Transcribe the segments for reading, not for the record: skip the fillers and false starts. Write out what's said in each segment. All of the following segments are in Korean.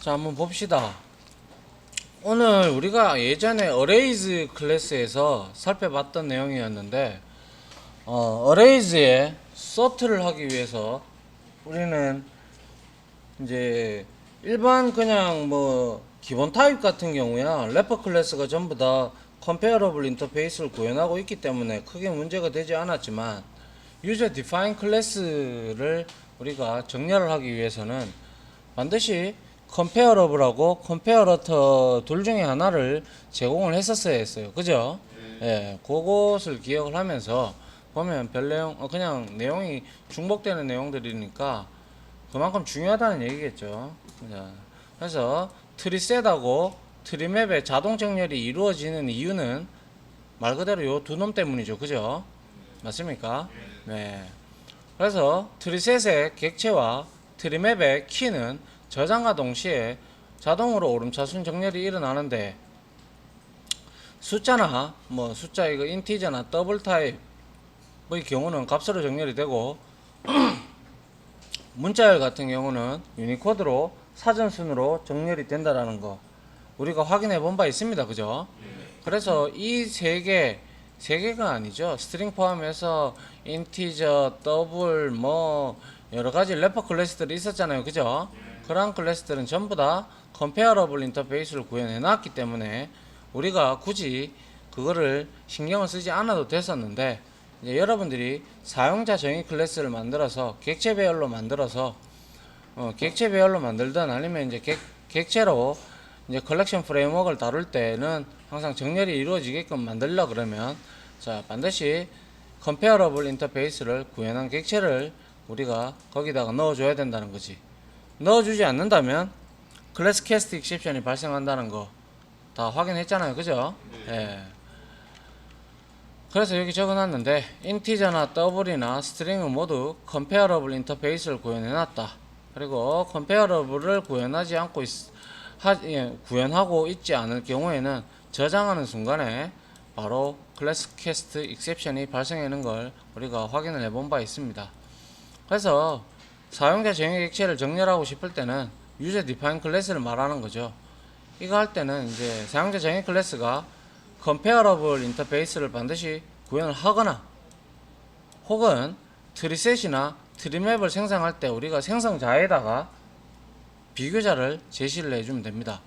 자, 한번 봅시다. 오늘 우리가 예전에 어레이즈 클래스에서 살펴봤던 내용이었는데, 어레이즈에 소트를 하기 위해서 우리는 이제 일반 그냥 뭐 기본 타입 같은 경우야 래퍼 클래스가 전부 다 컴페어러블 인터페이스를 구현하고 있기 때문에 크게 문제가 되지 않았지만, 유저 디파인 클래스를 우리가 정렬을 하기 위해서는 반드시 컴페어러블하고 컴페어러터 둘 중에 하나를 제공을 했었어야 했어요. 그죠? 예, 그것을 기억을 하면서 보면 별 내용, 그냥 내용이 중복되는 내용들이니까 그만큼 중요하다는 얘기겠죠. 자, 그래서 트리셋하고 트리맵의 자동 정렬이 이루어지는 이유는 말 그대로 요 두 놈 때문이죠. 그죠? 맞습니까? 네. 그래서 트리셋의 객체와 트리맵의 키는 저장과 동시에 자동으로 오름차순 정렬이 일어나는데, 숫자나 뭐 숫자 이거 인티저나 더블 타입의 경우는 값으로 정렬이 되고, 문자열 같은 경우는 유니코드로 사전순으로 정렬이 된다라는 거 우리가 확인해 본 바 있습니다. 그죠? 그래서 이 세 개가 아니죠. 스트링 포함해서 인티저, 더블, 뭐 여러 가지 래퍼 클래스들이 있었잖아요. 그죠? 그러한 클래스들은 전부 다 컴페어러블 인터페이스를 구현해 놨기 때문에 우리가 굳이 그거를 신경을 쓰지 않아도 됐었는데, 이제 여러분들이 사용자 정의 클래스를 만들어서 객체 배열로 만들어서 객체 배열로 만들든 아니면 이제 객체로 이제 컬렉션 프레임워크를 다룰 때는 항상 정렬이 이루어지게끔 만들려 그러면, 자, 반드시 컴페어러블 인터페이스를 구현한 객체를 우리가 거기다가 넣어줘야 된다는 거지. 넣어주지 않는다면 클래스 캐스트 익셉션이 발생한다는 거 다 확인했잖아요. 그죠? 예. 그래서 여기 적어놨는데, 인티저나 더블이나 스트링은 모두 컴페어러블 인터페이스를 구현해놨다. 그리고 컴페어러블을 구현하지 않고 구현하고 있지 않을 경우에는 저장하는 순간에 바로 클래스 캐스트 익셉션이 발생하는 걸 우리가 확인을 해본 바 있습니다. 그래서 사용자 정의 객체를 정렬하고 싶을 때는 유저 디파인 클래스를 말하는 거죠. 이거 할 때는 이제 사용자 정의 클래스가 컴페어러블 인터페이스를 반드시 구현을 하거나, 혹은 트리셋이나 트리맵을 생성할 때 우리가 생성자에다가 비교자를 제시를 해주면 됩니다.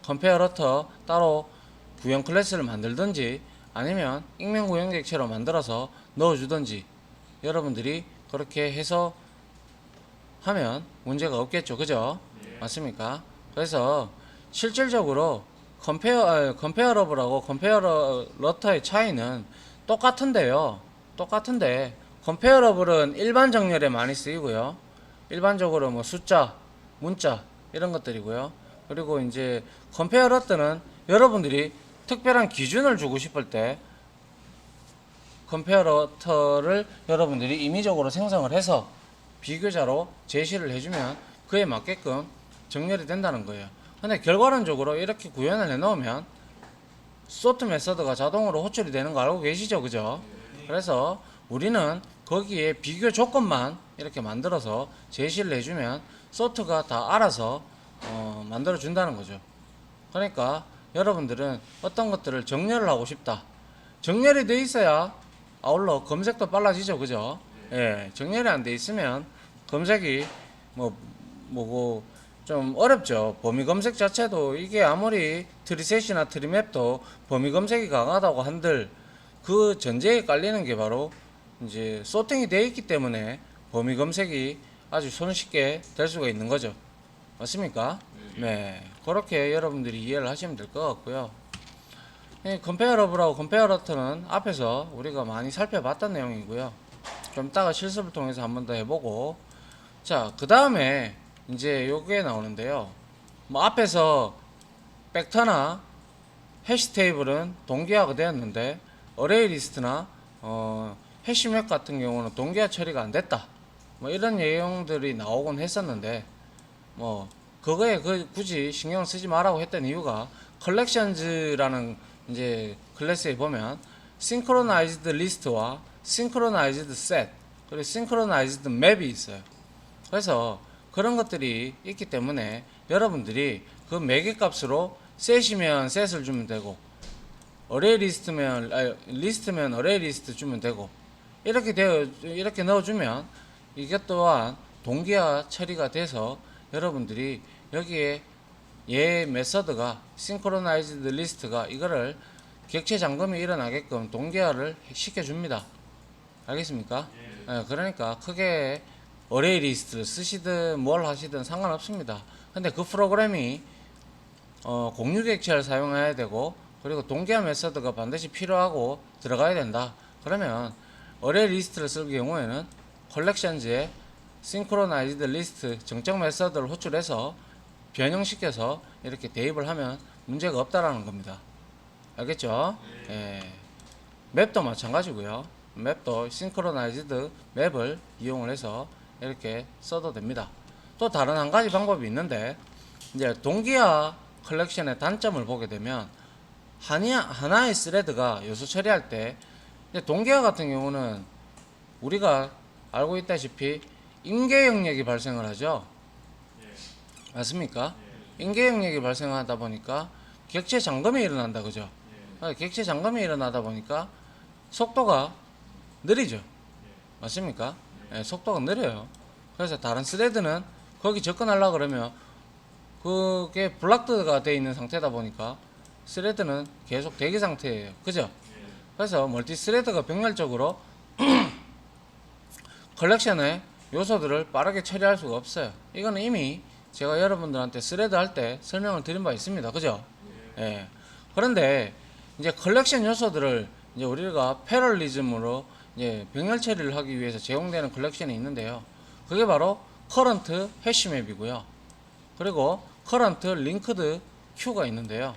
컴페어러터 따로 구현 클래스를 만들든지 아니면 익명 구현 객체로 만들어서 넣어주든지 여러분들이 그렇게 해서 하면 문제가 없겠죠. 그죠? 맞습니까? 그래서 실질적으로 컴페어러블하고 컴페어러터의 차이는 똑같은데요. 똑같은데 컴페어러블은 일반 정렬에 많이 쓰이고요. 일반적으로 뭐 숫자, 문자 이런 것들이고요. 그리고 이제 컴페어러터는 여러분들이 특별한 기준을 주고 싶을 때 컴페어러터를 여러분들이 임의적으로 생성을 해서 비교자로 제시를 해주면 그에 맞게끔 정렬이 된다는 거예요. 근데 결과론적으로 이렇게 구현을 해놓으면 소트 메서드가 자동으로 호출이 되는 거 알고 계시죠? 그죠? 그래서 우리는 거기에 비교 조건만 이렇게 만들어서 제시를 해주면 소트가 다 알아서 만들어 준다는 거죠. 그러니까 여러분들은 어떤 것들을 정렬을 하고 싶다, 정렬이 돼 있어야 아울러 검색도 빨라지죠. 그죠? 예, 정렬이 안 돼 있으면 검색이 뭐고 좀 어렵죠. 범위 검색 자체도 이게 아무리 트리셋이나 트리맵도 범위 검색이 강하다고 한들 그 전제에 깔리는 게 바로 이제 소팅이 되어 있기 때문에 범위 검색이 아주 손쉽게 될 수가 있는 거죠. 맞습니까? 네. 그렇게 여러분들이 이해를 하시면 될 것 같고요. 컴페어러블하고 컴페어러터는 앞에서 우리가 많이 살펴봤던 내용이고요. 좀 이따가 실습을 통해서 한 번 더 해보고, 자, 그 다음에 이제 요게 나오는데요. 뭐 앞에서 벡터나 해시 테이블은 동기화가 되었는데 어레이 리스트나 해시맵 같은 경우는 동기화 처리가 안 됐다, 뭐 이런 내용들이 나오곤 했었는데, 뭐 그거에 굳이 신경 쓰지 말라고 했던 이유가 컬렉션즈라는 이제 클래스에 보면 synchronized list와 synchronized set 그리고 synchronized map이 있어요. 그래서 그런 것들이 있기 때문에 여러분들이 그 매개 값으로 셋이면 셋을 주면 되고 어레이 리스트면 어레이 리스트 주면 되고 이렇게 넣어주면 이게 또한 동기화 처리가 돼서 여러분들이 여기에 얘 메서드가 synchronized list가 이거를 객체 잠금이 일어나게끔 동기화를 시켜줍니다. 알겠습니까? 그러니까 크게 어레이 리스트를 쓰시든 뭘 하시든 상관없습니다. 근데 그 프로그램이 공유 객체를 사용해야 되고 그리고 동기화 메서드가 반드시 필요하고 들어가야 된다. 그러면 어레이 리스트를 쓸 경우에는 컬렉션즈에 synchronized list 정적 메서드를 호출해서 변형시켜서 이렇게 대입을 하면 문제가 없다라는 겁니다. 알겠죠? 맵도 마찬가지고요. 맵도 synchronized 맵을 이용을 해서 이렇게 써도 됩니다. 또 다른 한 가지 방법이 있는데 이제 동기화 컬렉션의 단점을 보게 되면 하나의 스레드가 요소 처리할 때 동기화 같은 경우는 우리가 알고 있다시피 인계 영역이 발생을 하죠. 맞습니까? 인계 영역이 발생하다 보니까 객체 잠금이 일어난다, 그죠? 객체 잠금이 일어나다 보니까 속도가 느리죠. 맞습니까? 속도가 느려요. 그래서 다른 스레드는 거기 접근하려고 그러면 그게 블락드가 되어 있는 상태다 보니까 스레드는 계속 대기 상태예요. 그죠? 그래서 멀티 스레드가 병렬적으로 컬렉션의 요소들을 빠르게 처리할 수가 없어요. 이거는 이미 제가 여러분들한테 스레드 할 때 설명을 드린 바 있습니다. 그죠? 그런데 이제 컬렉션 요소들을 이제 우리가 패럴리즘으로 이제 병렬 처리를 하기 위해서 제공되는 컬렉션이 있는데요. 그게 바로 커런트 해시맵이고요. 그리고 커런트 링크드 큐가 있는데요.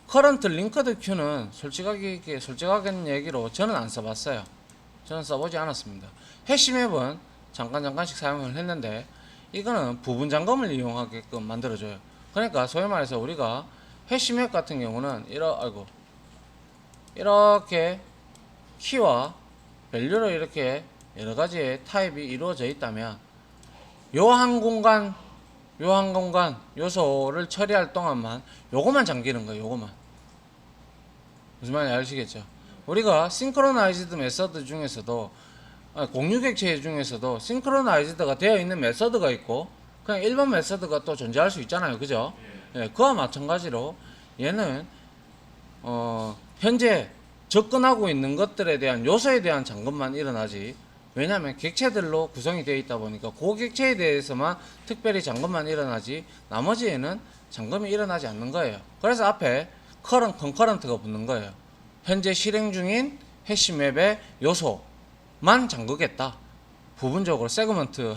커런트 링크드 큐는 솔직하게 얘기로 저는 안 써봤어요. 저는 써보지 않았습니다. 해시맵은 잠깐씩 사용을 했는데 이거는 부분 잠금을 이용하게끔 만들어줘요. 그러니까 소위 말해서 우리가 해시맵 같은 경우는 이렇게 키와 밸류로 이렇게 여러 가지의 타입이 이루어져 있다면 요 한 공간 요소를 처리할 동안만 요거만 잠기는 거예요. 요거만. 무슨 말인지 아시겠죠? 우리가 싱크로나이즈드 메서드 중에서도 공유 객체 중에서도 싱크로나이즈드가 되어 있는 메서드가 있고 그냥 일반 메서드가 또 존재할 수 있잖아요. 그죠? 그와 마찬가지로 얘는 현재 접근하고 있는 것들에 대한 요소에 대한 잠금만 일어나지, 왜냐하면 객체들로 구성이 되어 있다 보니까 그 객체에 대해서만 특별히 잠금만 일어나지 나머지에는 잠금이 일어나지 않는 거예요. 그래서 앞에 컨커런트가 붙는 거예요. 현재 실행 중인 해시맵의 요소만 잠그겠다. 부분적으로 세그먼트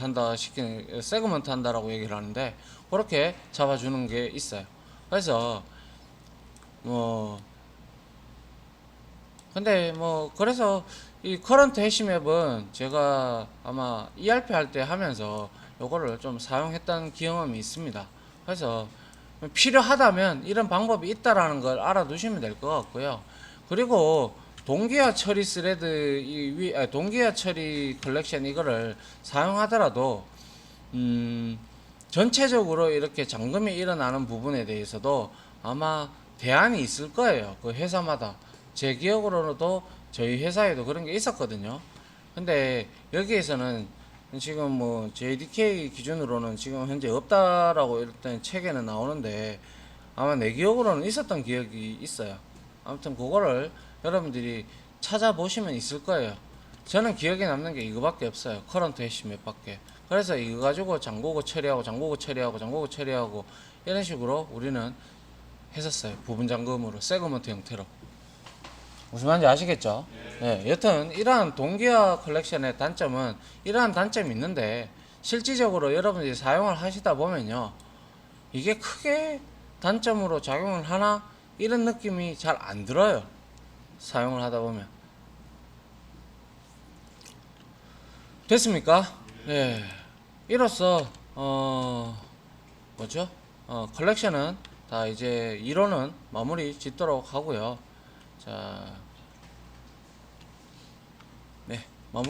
한다라고 얘기를 하는데 그렇게 잡아주는 게 있어요. 그래서 그래서 이 커런트 해시맵은 제가 아마 ERP 할 때 하면서 요거를 좀 사용했던 경험이 있습니다. 그래서 필요하다면 이런 방법이 있다라는 걸 알아두시면 될 것 같고요. 그리고 동기화 처리 동기화 처리 컬렉션 이거를 사용하더라도 전체적으로 이렇게 잠금이 일어나는 부분에 대해서도 아마 대안이 있을 거예요. 그 회사마다. 제 기억으로도 저희 회사에도 그런 게 있었거든요. 근데 여기에서는 지금 JDK 기준으로는 지금 현재 없다라고 일단 책에는 나오는데 아마 내 기억으로는 있었던 기억이 있어요. 아무튼 그거를 여러분들이 찾아보시면 있을 거예요. 저는 기억에 남는 게 이거밖에 없어요. 커런트 해시맵밖에. 그래서 이거 가지고 잠그고 처리하고 이런 식으로 우리는 했었어요. 부분 잠금으로 세그먼트 형태로. 무슨 말인지 아시겠죠? 여튼 이러한 동기화 컬렉션의 단점은 이러한 단점이 있는데 실질적으로 여러분들이 사용을 하시다 보면요, 이게 크게 단점으로 작용을 하나 이런 느낌이 잘 안 들어요. 사용을 하다 보면. 됐습니까? 이로써 컬렉션은 다 이제 이론은 마무리 짓도록 하고요. 자,